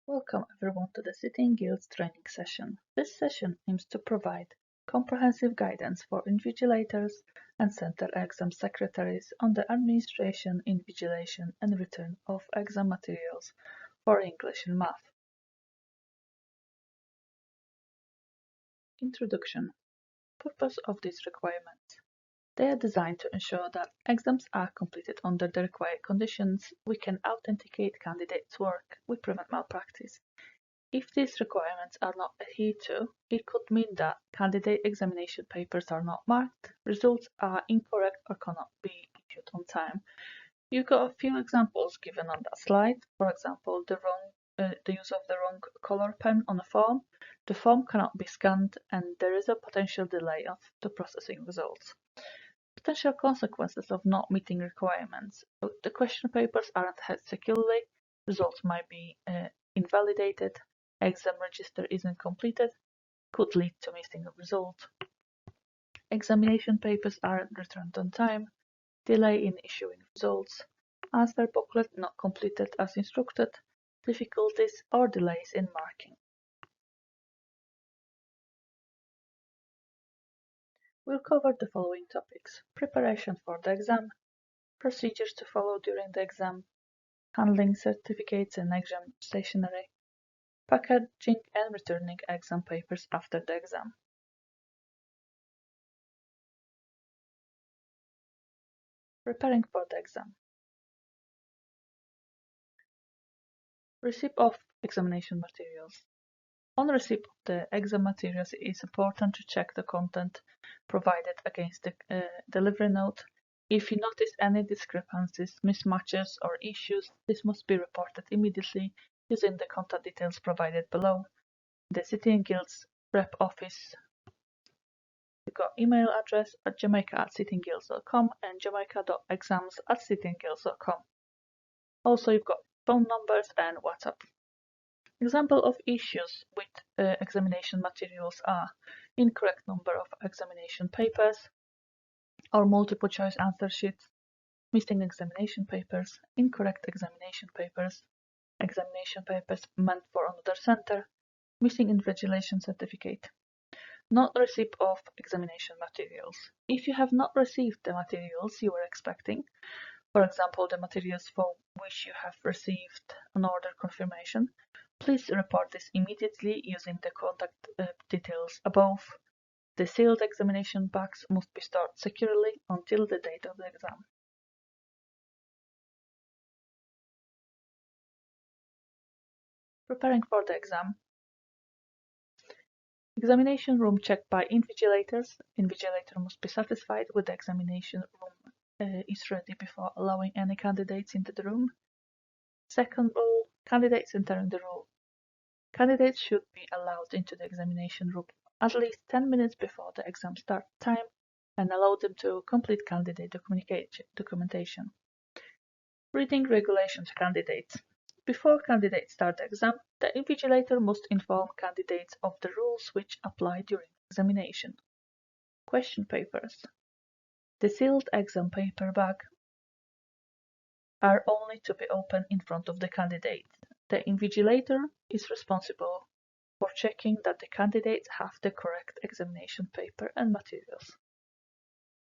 Welcome everyone to the City and Guilds training session. This session aims to provide comprehensive guidance for invigilators and center exam secretaries on the administration, invigilation and return of exam materials for English and Math. Introduction. Purpose of these requirements. They are designed to ensure that exams are completed under the required conditions. We can authenticate candidates' work. We prevent malpractice. If these requirements are not adhered to, it could mean that candidate examination papers are not marked, results are incorrect or cannot be issued on time. You've got a few examples given on that slide. For example, the use of the wrong color pen on a form. The form cannot be scanned and there is a potential delay of the processing results. Potential consequences of not meeting requirements. The question papers aren't held securely, results might be invalidated, exam register isn't completed, could lead to missing a result. Examination papers aren't returned on time, delay in issuing results, answer booklet not completed as instructed, difficulties or delays in marking. We'll cover the following topics: preparation for the exam, procedures to follow during the exam, handling certificates and exam stationery, packaging and returning exam papers after the exam. Preparing for the exam. Receipt of examination materials. On receipt of the exam materials, it is important to check the content provided against the delivery note. If you notice any discrepancies, mismatches, or issues, this must be reported immediately using the contact details provided below. The City and Guilds rep office. You've got email address at jamaica@cityandguilds.com and jamaica.exams@cityandguilds.com. Also, you've got phone numbers and WhatsApp. Example of issues with examination materials are incorrect number of examination papers or multiple choice answer sheets, missing examination papers, incorrect examination papers meant for another center, missing invigilation certificate. Not receipt of examination materials. If you have not received the materials you were expecting, for example, the materials for which you have received an order confirmation, please report this immediately using the contact details above. The sealed examination bags must be stored securely until the date of the exam. Preparing for the exam. Examination room checked by invigilators. Invigilator must be satisfied with the examination room is ready before allowing any candidates into the room. Second rule, candidates entering the room. Candidates should be allowed into the examination room at least 10 minutes before the exam start time and allow them to complete candidate documentation. Reading regulations to candidates. Before candidates start the exam, the invigilator must inform candidates of the rules which apply during examination. Question papers. The sealed exam paper bag are only to be opened in front of the candidate. The invigilator is responsible for checking that the candidates have the correct examination paper and materials.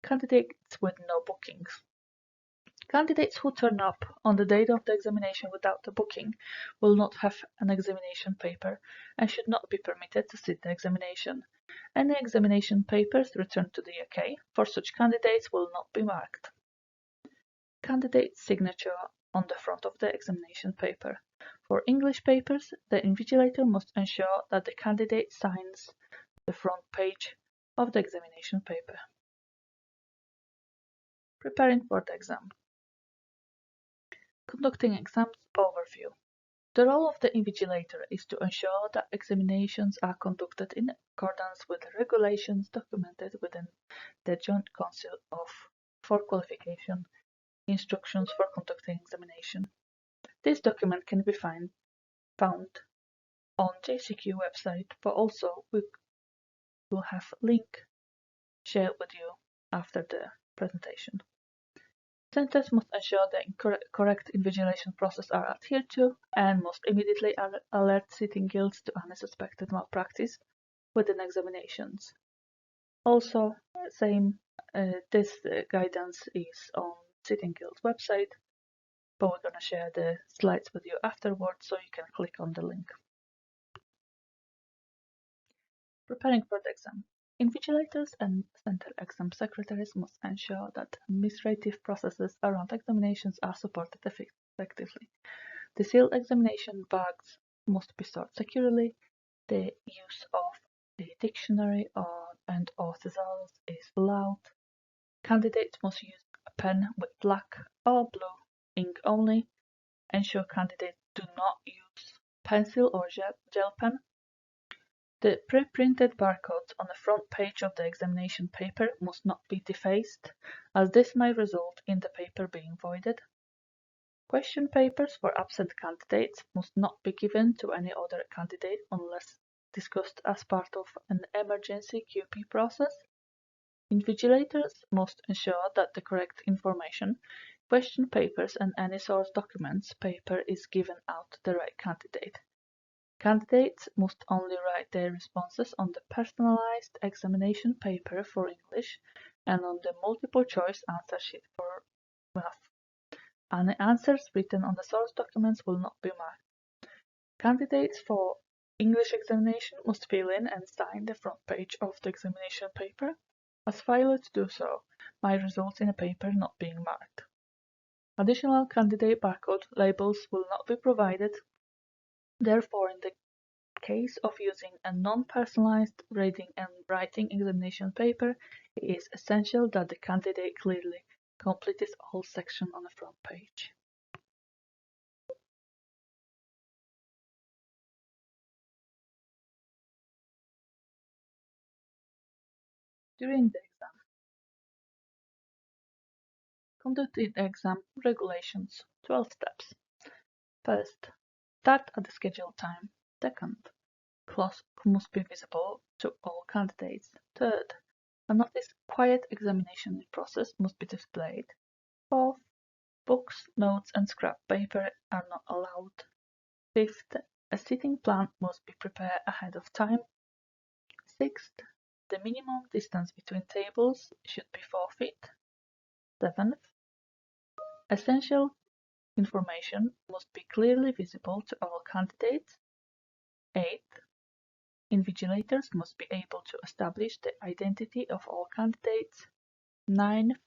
Candidates with no bookings. Candidates who turn up on the date of the examination without a booking will not have an examination paper and should not be permitted to sit the examination. Any examination papers returned to the UK for such candidates will not be marked. Candidate's signature on the front of the examination paper. For English papers, the invigilator must ensure that the candidate signs the front page of the examination paper. Preparing for the exam. Conducting exams overview. The role of the invigilator is to ensure that examinations are conducted in accordance with the regulations documented within the Joint Council for Qualification Instructions for Conducting Examination. This document can be found on JCQ website, but also we will have a link shared with you after the presentation. Centers must ensure the correct invigilation process are adhered to and must immediately alert sitting guilds to any suspected malpractice within examinations. Also, this guidance is on Sitting Guild's website, but we're going to share the slides with you afterwards so you can click on the link. Preparing for the exam. Invigilators and center exam secretaries must ensure that administrative processes around examinations are supported effectively. The sealed examination bags must be stored securely. The use of the dictionary or thesaurus is allowed. Candidates must use a pen with black or blue ink only. Ensure candidates do not use pencil or gel pen. The pre-printed barcodes on the front page of the examination paper must not be defaced, as this may result in the paper being voided. Question papers for absent candidates must not be given to any other candidate unless discussed as part of an emergency QP process. Invigilators must ensure that the correct information, question papers and any source documents paper is given out to the right candidate. Candidates must only write their responses on the personalized examination paper for English and on the multiple choice answer sheet for math. Any answers written on the source documents will not be marked. Candidates for English examination must fill in and sign the front page of the examination paper, as failure to do so might result in a paper not being marked. Additional candidate barcode labels will not be provided. Therefore, in the case of using a non-personalized reading and writing examination paper, it is essential that the candidate clearly completes all sections on the front page. During the exam, conducting exam regulations, 12 steps. First, start at the scheduled time. Second, clock must be visible to all candidates. Third, a notice quiet examination process must be displayed. Fourth, books, notes and scrap paper are not allowed. Fifth, a sitting plan must be prepared ahead of time. Sixth, the minimum distance between tables should be 4 feet. Seventh, essential information must be clearly visible to all candidates. Eighth, invigilators must be able to establish the identity of all candidates. Ninth,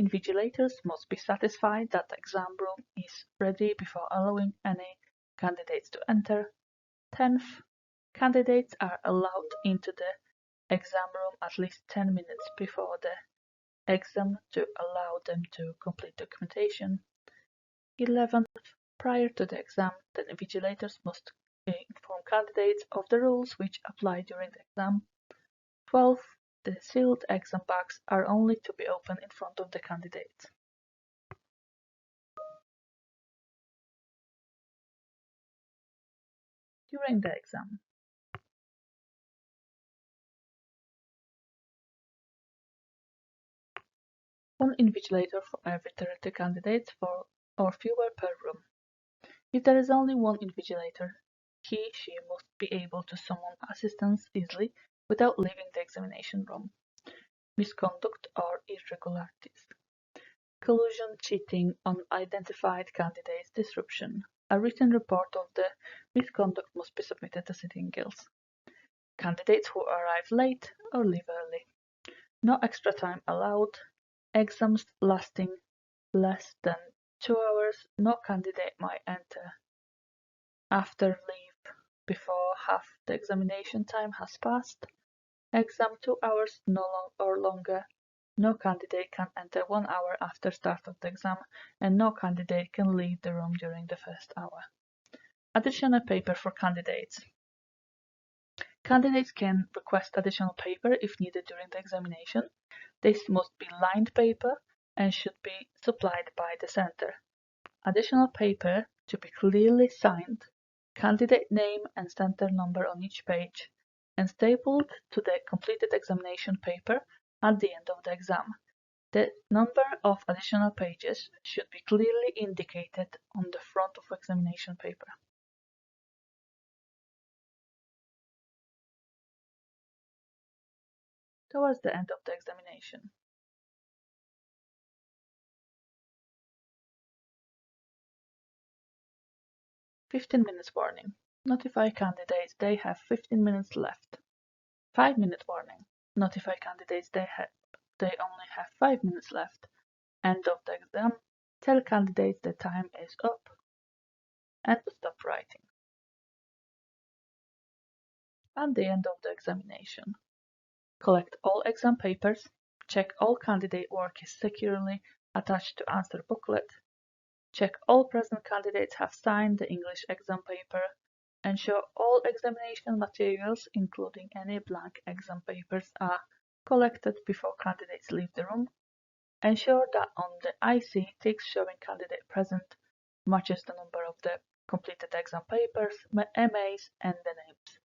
invigilators must be satisfied that the exam room is ready before allowing any candidates to enter. 10th, candidates are allowed into the exam room at least 10 minutes before the exam to allow them to complete documentation. 11th, prior to the exam, the invigilators must inform candidates of the rules which apply during the exam. 12th, the sealed exam bags are only to be opened in front of the candidates. During the exam, one invigilator for every 30 candidates or fewer per room. If there is only one invigilator, she must be able to summon assistance easily without leaving the examination room. Misconduct or irregularities. Collusion, cheating, unidentified candidates, disruption. A written report of the misconduct must be submitted to sitting guilds. Candidates who arrive late or leave early. No extra time allowed. Exams lasting less than 2 hours. No candidate might enter after leave before half the examination time has passed. Exam 2 hours or longer. No candidate can enter 1 hour after start of the exam, and no candidate can leave the room during the first hour. Additional paper for candidates. Candidates can request additional paper if needed during the examination. This must be lined paper and should be supplied by the center. Additional paper to be clearly signed, candidate name and center number on each page, and stapled to the completed examination paper at the end of the exam. The number of additional pages should be clearly indicated on the front of examination paper. Towards the end of the examination. "15 minutes warning. Notify candidates they have 15 minutes left." 5-minute warning. Notify candidates they only have 5 minutes left. End of the exam. Tell candidates the time is up and to stop writing. At the end of the examination, collect all exam papers, check all candidate work is securely attached to answer booklet, check all present candidates have signed the English exam paper, ensure all examination materials, including any blank exam papers, are collected before candidates leave the room. Ensure that on the IC ticks showing candidate present matches the number of the completed exam papers, MAs, and the names.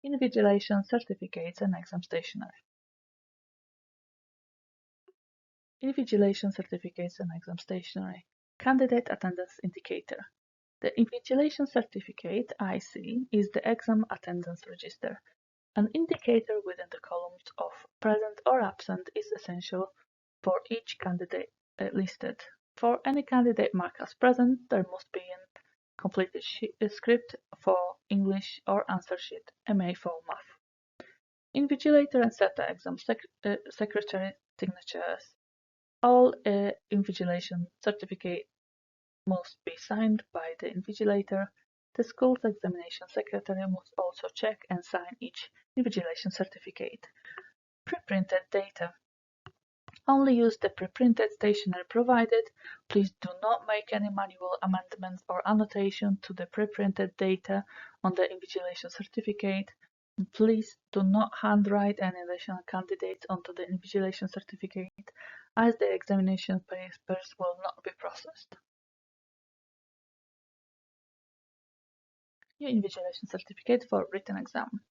Invigilation certificates and exam stationery. Invigilation certificates and exam stationery. Candidate attendance indicator. The invigilation certificate (IC) is the exam attendance register. An indicator within the columns of present or absent is essential for each candidate listed. For any candidate marked as present, there must be a completed script for English or answer sheet MA for math. Invigilator and SETA exam secretary signatures. All invigilation certificate must be signed by the invigilator. The school's examination secretary must also check and sign each invigilation certificate. Pre-printed data. Only use the pre-printed stationery provided. Please do not make any manual amendments or annotation to the pre-printed data on the invigilation certificate. Please do not handwrite any additional candidates onto the invigilation certificate, as the examination papers will not be processed. Your invigilation certificate for written exam.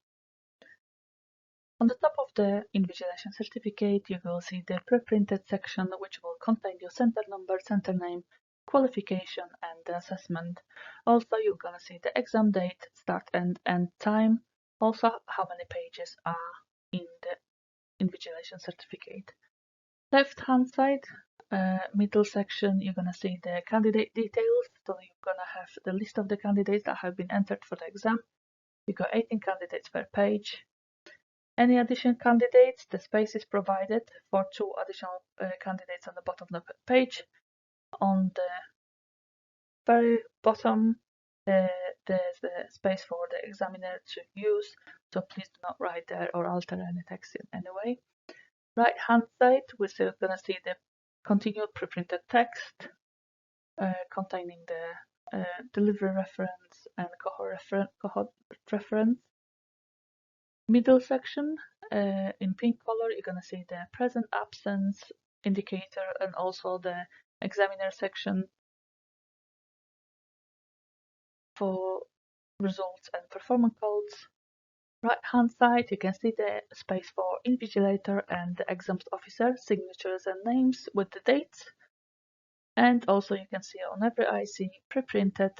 On the top of the invigilation certificate, you will see the pre-printed section, which will contain your center number, center name, qualification, and the assessment. Also, you're gonna see the exam date, start and end time. Also, how many pages are in the invigilation certificate. Left-hand side, middle section, you're gonna see the candidate details. So you're gonna have the list of the candidates that have been entered for the exam. You got 18 candidates per page. Any additional candidates, the space is provided for 2 additional candidates on the bottom of the page. On the very bottom, there's a space for the examiner to use, so please do not write there or alter any text in any way. Right hand side, we're still going to see the continued pre-printed text containing the delivery reference and cohort reference. Middle section, in pink color, you're going to see the present absence indicator and also the examiner section for results and performance codes. Right hand side, you can see the space for invigilator and the exams officer signatures and names with the dates. And also you can see on every IC pre-printed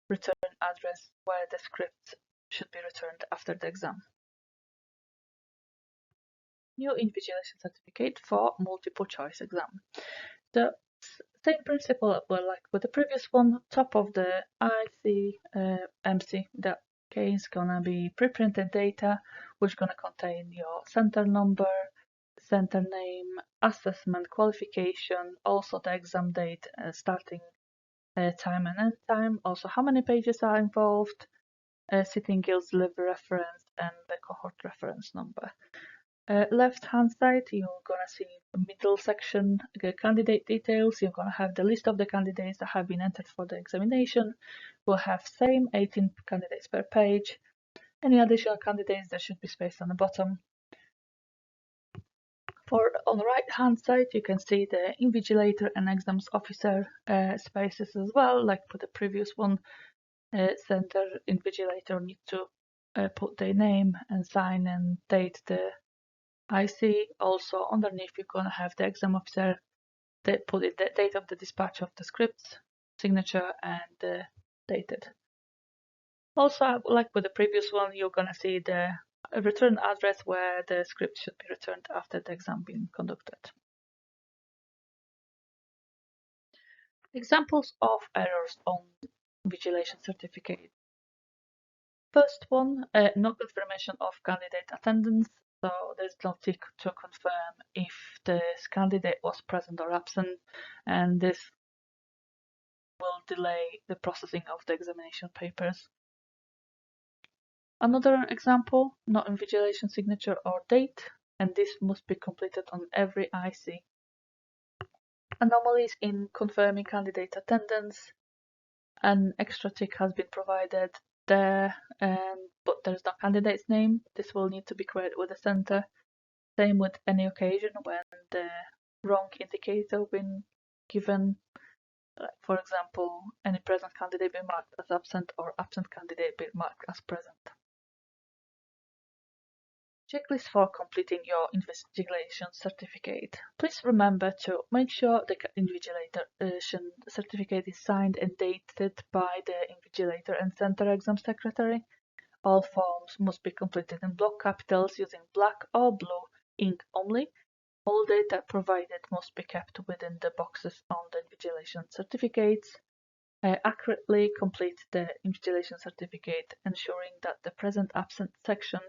return address where the script should be returned after the exam. New invigilation certificate for multiple choice exam. The same principle, well, like with the previous one, top of the IC MC, that is gonna be pre-printed data, which gonna contain your center number, center name, assessment, qualification, also the exam date, starting time and end time, also how many pages are involved, sitting guilds delivery reference, and the cohort reference number. Left hand side, you're gonna see the middle section, the candidate details. You're gonna have the list of the candidates that have been entered for the examination. We'll have same 18 candidates per page. Any additional candidates, there should be space on the bottom. On the right hand side, you can see the invigilator and exams officer spaces as well, like for the previous one. Center invigilator need to put their name and sign and date the IC. Also underneath you're gonna have the exam officer. They put in the date of the dispatch of the scripts, signature, and dated. Also, like with the previous one, you're gonna see the return address where the script should be returned after the exam being conducted. Examples of errors on invigilation certificate. First one, no confirmation of candidate attendance. So there's no tick to confirm if the candidate was present or absent, and this will delay the processing of the examination papers. Another example, no invigilation signature or date, and this must be completed on every IC. Anomalies in confirming candidate attendance. An extra tick has been provided there, but there's no candidate's name. This will need to be created with the center. Same with any occasion when the wrong indicator been given. For example, any present candidate being marked as absent or absent candidate being marked as present. Checklist for completing your invigilation certificate. Please remember to make sure the invigilation certificate is signed and dated by the invigilator and center exam secretary. All forms must be completed in block capitals using black or blue ink only. All data provided must be kept within the boxes on the invigilation certificates. Accurately complete the invigilation certificate, ensuring that the present absent section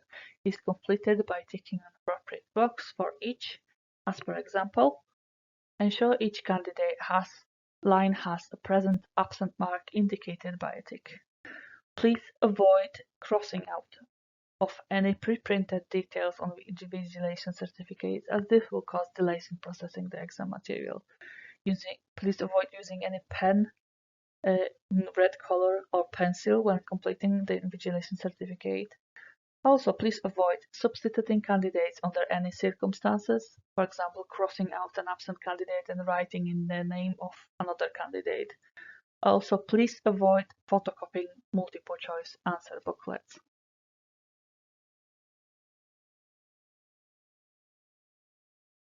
is completed by ticking an appropriate box for each, as per example. Ensure each candidate line has a present absent mark indicated by a tick. Please avoid crossing out of any pre-printed details on the invigilation certificate, as this will cause delays in processing the exam material. Please avoid using any pen, red color or pencil when completing the invigilation certificate. Also, please avoid substituting candidates under any circumstances, for example, crossing out an absent candidate and writing in the name of another candidate. Also, please avoid photocopying multiple choice answer booklets.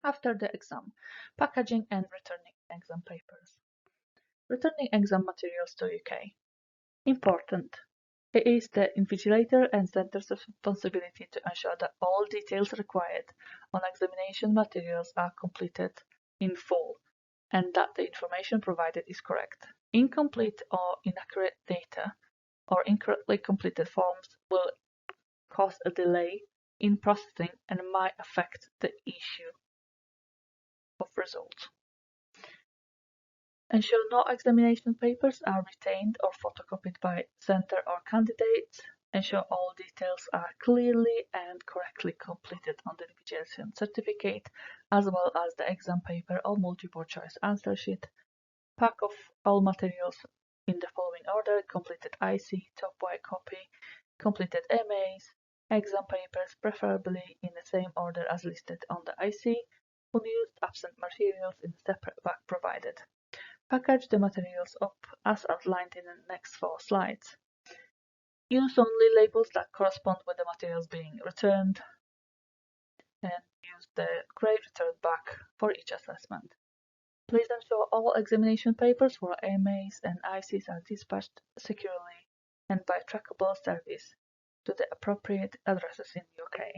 After the exam, packaging and returning exam papers. Returning exam materials to UK. Important. It is the invigilator and center's responsibility to ensure that all details required on examination materials are completed in full and that the information provided is correct. Incomplete or inaccurate data or incorrectly completed forms will cause a delay in processing and might affect the issue of results. Ensure no examination papers are retained or photocopied by center or candidates. Ensure all details are clearly and correctly completed on the invigilation certificate, as well as the exam paper or multiple choice answer sheet. Pack of all materials in the following order: completed IC, top white copy, completed MAs, exam papers, preferably in the same order as listed on the IC, unused absent materials in a separate bag provided. Package the materials up as outlined in the next 4 slides. Use only labels that correspond with the materials being returned, and use the grey return back for each assessment. Please ensure all examination papers for MAs and ICs are dispatched securely and by trackable service to the appropriate addresses in the UK.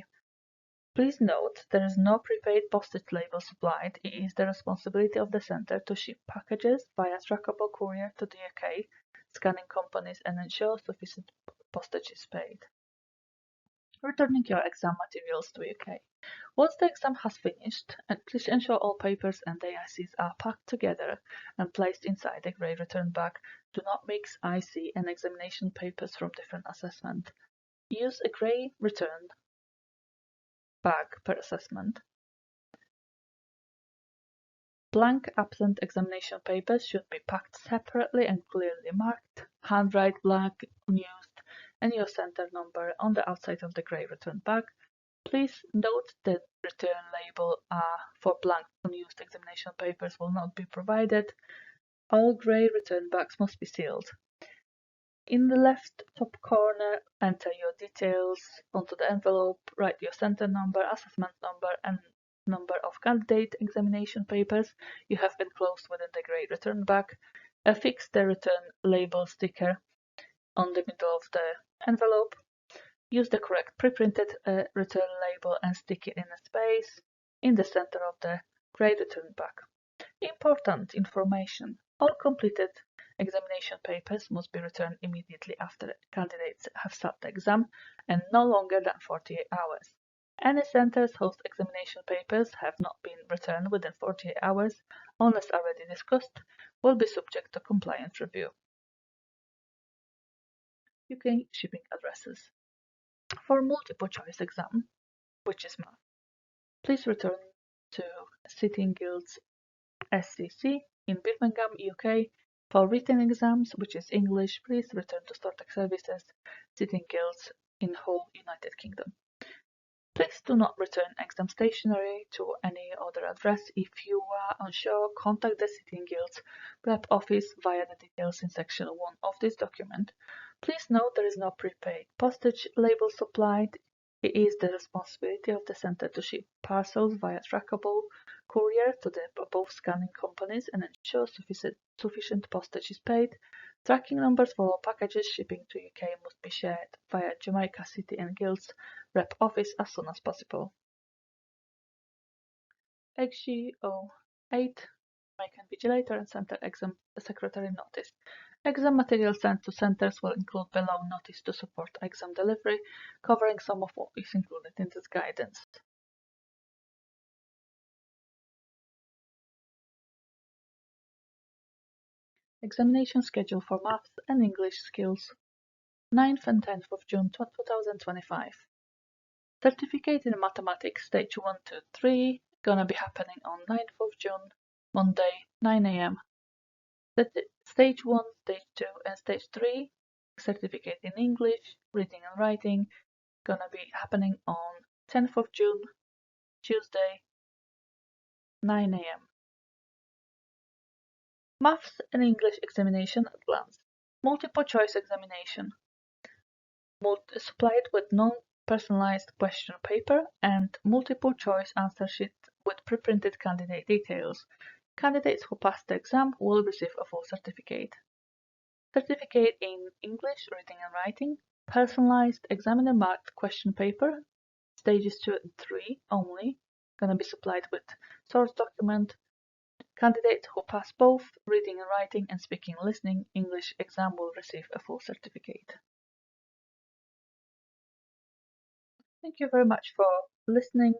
Please note there is no prepaid postage label supplied. It is the responsibility of the centre to ship packages via trackable courier to the UK scanning companies and ensure sufficient postage is paid. Returning your exam materials to UK. Once the exam has finished, please ensure all papers and ICs are packed together and placed inside the grey return bag. Do not mix IC and examination papers from different assessment. Use a grey return bag per assessment. Blank absent examination papers should be packed separately and clearly marked. Handwrite blank unused and your center number on the outside of the grey return bag. Please note that return label for blank unused examination papers will not be provided. All grey return bags must be sealed. In the left top corner, enter your details onto the envelope, write your center number, assessment number, and number of candidate examination papers you have enclosed within the grey return bag. Affix the return label sticker on the middle of the envelope. Use the correct pre-printed return label and stick it in a space in the center of the grey return bag. Important information. All completed examination papers must be returned immediately after candidates have sat the exam and no longer than 48 hours. Any centers whose examination papers have not been returned within 48 hours, unless already discussed, will be subject to compliance review. UK shipping addresses. For multiple choice exam, which is math, please return to City and Guilds SCC in Birmingham, UK. For written exams, which is English, please return to StoreTech Services, City and Guilds in Hull, United Kingdom. Please do not return exam stationery to any other address. If you are unsure, contact the City and Guilds rep office via the details in section 1 of this document. Please note there is no prepaid postage label supplied. It is the responsibility of the center to ship parcels via trackable courier to the above scanning companies and ensure sufficient postage is paid. Tracking numbers for all packages shipping to UK must be shared via Jamaica City and Guilds rep office as soon as possible. XGO 8 Jamaican Vigilator and Center Exam Secretary Notice. Exam material sent to centers will include below notice to support exam delivery, covering some of what is included in this guidance. Examination schedule for Maths and English skills 9th and 10th of June 2025. Certificate in Mathematics Stage 1 to 3 gonna be happening on 9th of June, Monday, 9 a.m. Stage 1, Stage 2 and Stage 3 certificate in English, Reading and Writing gonna be happening on 10th of June, Tuesday, 9 a.m. Maths and English examination at glance. Multiple choice examination. Supplied with non-personalized question paper and multiple choice answer sheet with pre-printed candidate details. Candidates who pass the exam will receive a full certificate. Certificate in English, Reading and Writing. Personalized examiner marked question paper. Stages 2 and 3 only. Gonna be supplied with source document. Candidates who pass both reading and writing and speaking and listening English exam will receive a full certificate. Thank you very much for listening.